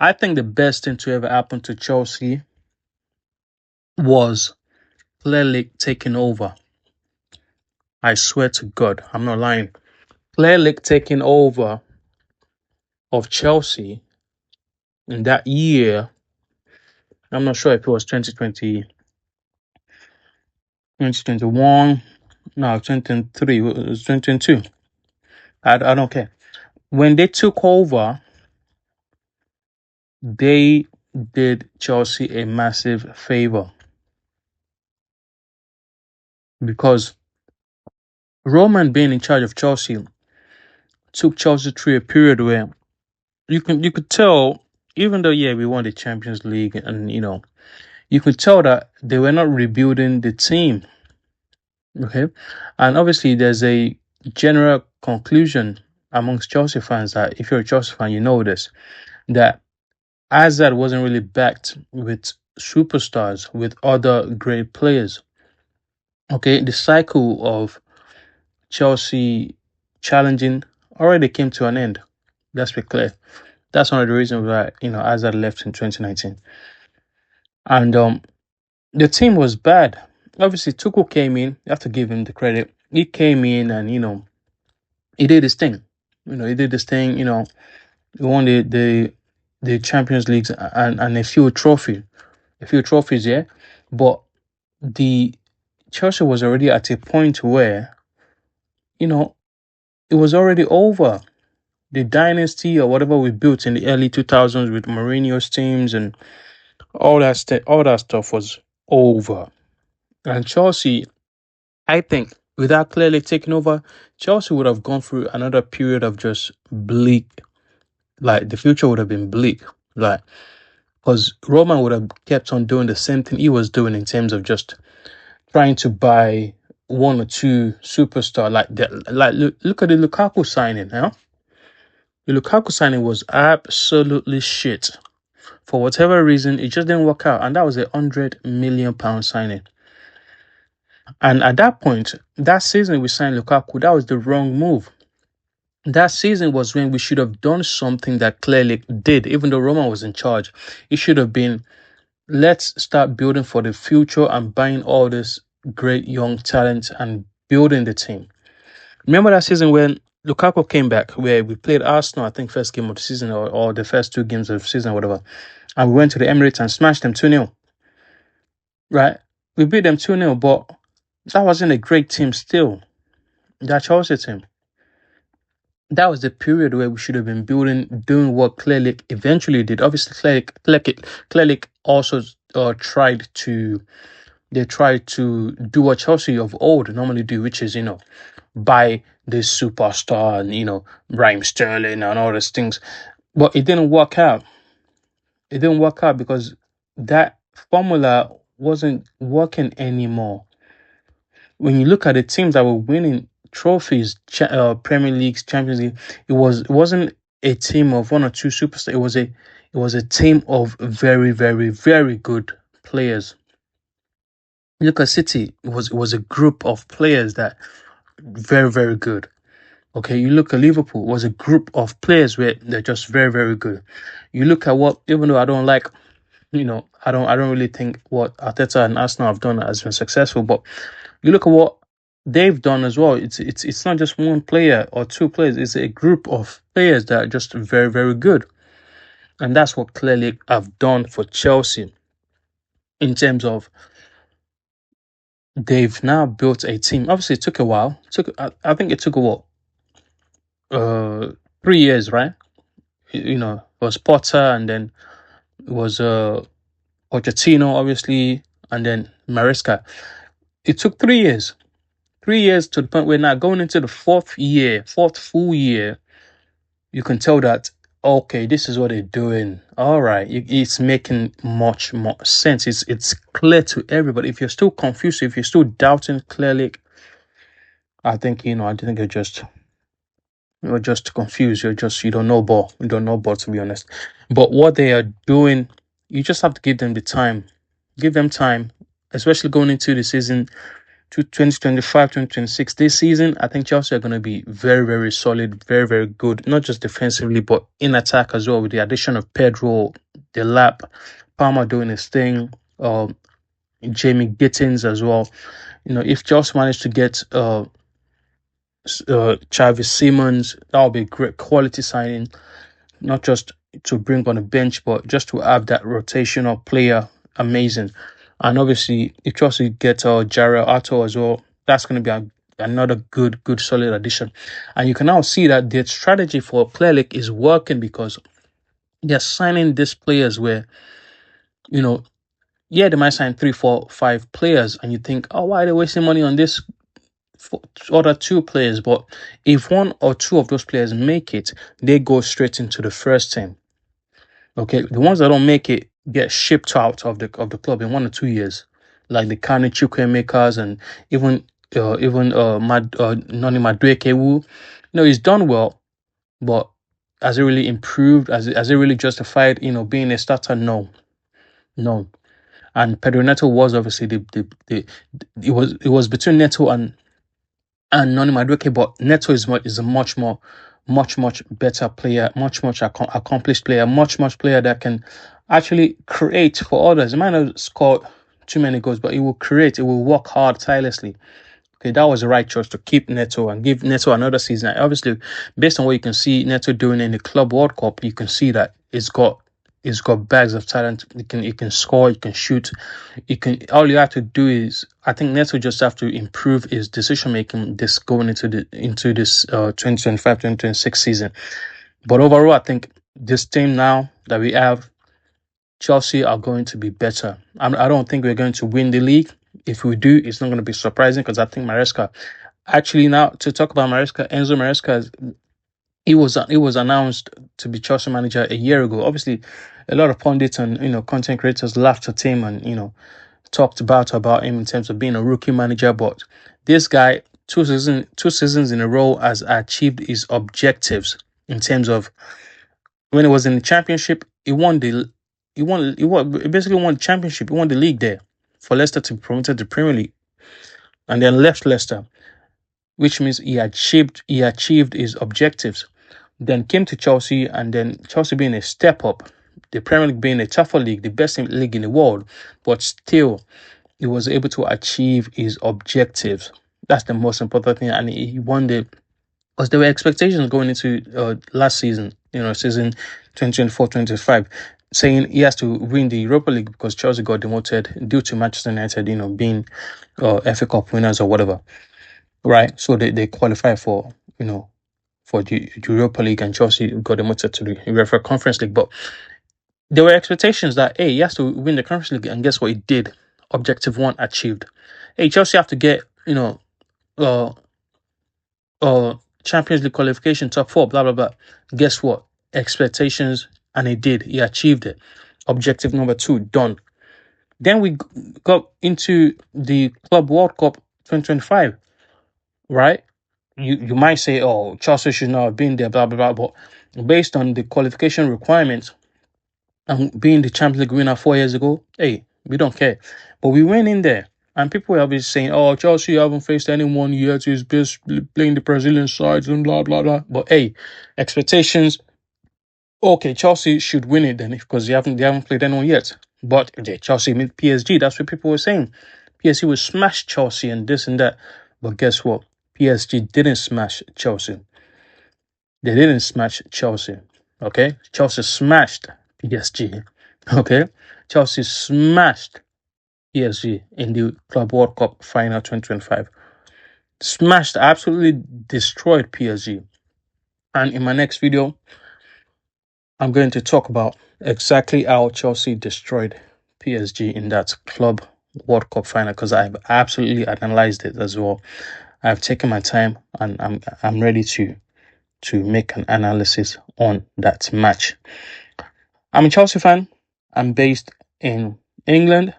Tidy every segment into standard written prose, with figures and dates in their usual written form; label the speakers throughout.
Speaker 1: I think the best thing to ever happen to Chelsea was Clearlake taking over. I swear to God, I'm not lying. Clearlake taking over of Chelsea in that year. I'm not sure if it was 2020, 2021, no, 2023, it was 2022. I don't care. When they took over, they did Chelsea a massive favor because Roman being in charge of Chelsea took Chelsea through a period where you could tell, even though we won the Champions League, and you could tell that they were not rebuilding the team. Okay, and obviously there's a general conclusion amongst Chelsea fans that if you're a Chelsea fan, you know this, that Hazard wasn't really backed with superstars, with other great players. Okay, the cycle of Chelsea challenging already came to an end. Let's be clear. That's one of the reasons why Hazard left in 2019, and the team was bad. Obviously, Tuchel came in. You have to give him the credit. He came in and he did his thing. He did this thing. He won the Champions Leagues and a few trophies. Yeah, but the Chelsea was already at a point where it was already over. The dynasty or whatever we built in the early 2000s with Mourinho's teams and all that stuff was over. And Chelsea, I think, without clearly taking over, Chelsea would have gone through another period of just bleak. Like the future would have been bleak. Like, because Roman would have kept on doing the same thing he was doing in terms of just trying to buy one or two superstar. Look at the Lukaku signing, The Lukaku signing was absolutely shit. For whatever reason, it just didn't work out. And that was £100 million signing. And at that point, that season we signed Lukaku, that was the wrong move. That season was when we should have done something that Clearlake did, even though Roman was in charge. It should have been, let's start building for the future and buying all this great young talent and building the team. Remember that season when Lukaku came back, where we played Arsenal, I think first game of the season or the first two games of the season or whatever, and we went to the Emirates and smashed them 2-0. Right? We beat them 2-0, but that wasn't a great team still. That Chelsea team. That was the period where we should have been doing what Clearlake eventually did. Obviously, Clearlake also tried to do what Chelsea of old normally do, which is, buy this superstar and, Raheem Sterling and all those things. But it didn't work out. It didn't work out because that formula wasn't working anymore. When you look at the teams that were winning trophies, Premier Leagues, Champions League, it wasn't a team of one or two superstars. It was a team of very, very, very good players. You look at City, it was a group of players that very, very good. Okay, you look at Liverpool, it was a group of players where they're just very, very good. You look at even though I don't like, I don't really think what Arteta and Arsenal have done has been successful, but you look at what they've done as well. It's not just one player or two players. It's a group of players that are just very, very good. And that's what Clearlake have done for Chelsea in terms of they've now built a team. Obviously, it took a while. I think it took 3 years, right? It was Potter, and then it was Pochettino, obviously, and then Maresca. It took 3 years. 3 years to the point where now going into the fourth full year, you can tell that, okay, this is what they're doing. All right, it's making much more sense. It's clear to everybody. If you're still confused, if you're still doubting Clearlake, I think you're just confused. You don't know ball. You don't know ball, to be honest. But what they are doing, you just have to give them the time. Give them time, especially going into the season. 2025-2026, this season, I think Chelsea are going to be very, very solid, very, very good, not just defensively, but in attack as well, with the addition of Pedro, Delap, Palmer doing his thing, Jamie Gittins as well. If Chelsea managed to get Chavis Simmons, that would be a great quality signing, not just to bring on the bench, but just to have that rotational player. Amazing. And obviously, if Chelsea get Jarrell Atto as well, that's going to be another good, solid addition. And you can now see that the strategy for Clearlake is working because they're signing these players where, they might sign 3, 4, 5 players, and you think, oh, why are they wasting money on this other 2 players? But if 1 or 2 of those players make it, they go straight into the first team. Okay, the ones that don't make it get shipped out of the club in 1 or 2 years, like the Kane Chukwuemekers and even Noni Madueke. He's done well, but has it really improved? Has it really justified being a starter? No. And Pedro Neto was obviously it was between Neto and Noni Madueke, but Neto is a much better player, much accomplished player, much player that can actually create for others. He might not score too many goals, but he will create. He will work hard tirelessly. Okay, that was the right choice to keep Neto and give Neto another season. Obviously, based on what you can see Neto doing in the Club World Cup, you can see that it's got bags of talent. He can score, he can shoot. All you have to do is, I think Neto just have to improve his decision making this going into this 2025-2026 season. But overall, I think this team now that we have, Chelsea are going to be better. I don't think we're going to win the league. If we do, it's not going to be surprising because I think Maresca. Actually, now to talk about Maresca, Enzo Maresca, he was announced to be Chelsea manager a year ago. Obviously, a lot of pundits and content creators laughed at him and talked about him in terms of being a rookie manager. But this guy, two seasons in a row, has achieved his objectives in terms of when he was in the championship. He basically won the championship. He won the league there for Leicester to be promoted to Premier League, and then left Leicester, which means he achieved his objectives. Then came to Chelsea, and then Chelsea being a step up, the Premier League being a tougher league, the best league in the world, but still he was able to achieve his objectives. That's the most important thing, and he won because there were expectations going into last season, season 2024-2025, saying he has to win the Europa League because Chelsea got demoted due to Manchester United, being FA Cup winners or whatever, right? So they qualify for the Europa League, and Chelsea got demoted to the UEFA Conference League. But there were expectations that, hey, he has to win the Conference League, and guess what he did? Objective 1 achieved. Hey, Chelsea have to get, Champions League qualification, top 4, blah, blah, blah. Guess what? Expectations, and he did. He achieved it. Objective number 2, done. Then we got into the Club World Cup 2025, right? You might say, oh, Chelsea should not have been there, blah, blah, blah. But based on the qualification requirements and being the Champions League winner 4 years ago, hey, we don't care. But we went in there. And people were obviously saying, oh, Chelsea haven't faced anyone yet who's best playing the Brazilian sides and blah, blah, blah. But hey, expectations, okay, Chelsea should win it then because they haven't played anyone yet. But Chelsea meet PSG. That's what people were saying. PSG will smash Chelsea and this and that. But guess what? PSG didn't smash Chelsea. They didn't smash Chelsea. Okay? Chelsea smashed PSG. Okay? Chelsea smashed PSG in the Club World Cup final 2025. Smashed, absolutely destroyed PSG. And in my next video, I'm going to talk about exactly how Chelsea destroyed PSG in that Club World Cup final because I've absolutely analyzed it as well. I've taken my time and I'm ready to make an analysis on that match. I'm a Chelsea fan. I'm based in England,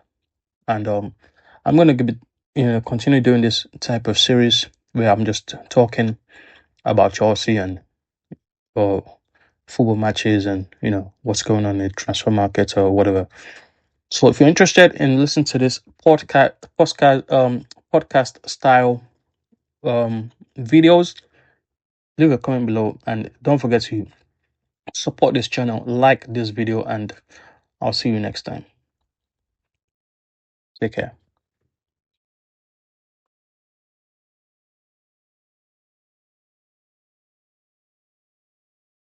Speaker 1: and I'm going to continue doing this type of series where I'm just talking about Chelsea and football matches and what's going on in the transfer market or whatever. So if you're interested in listening to this podcast podcast style videos, leave a comment below, and don't forget to support this channel, like this video, and I'll see you next time. Take care.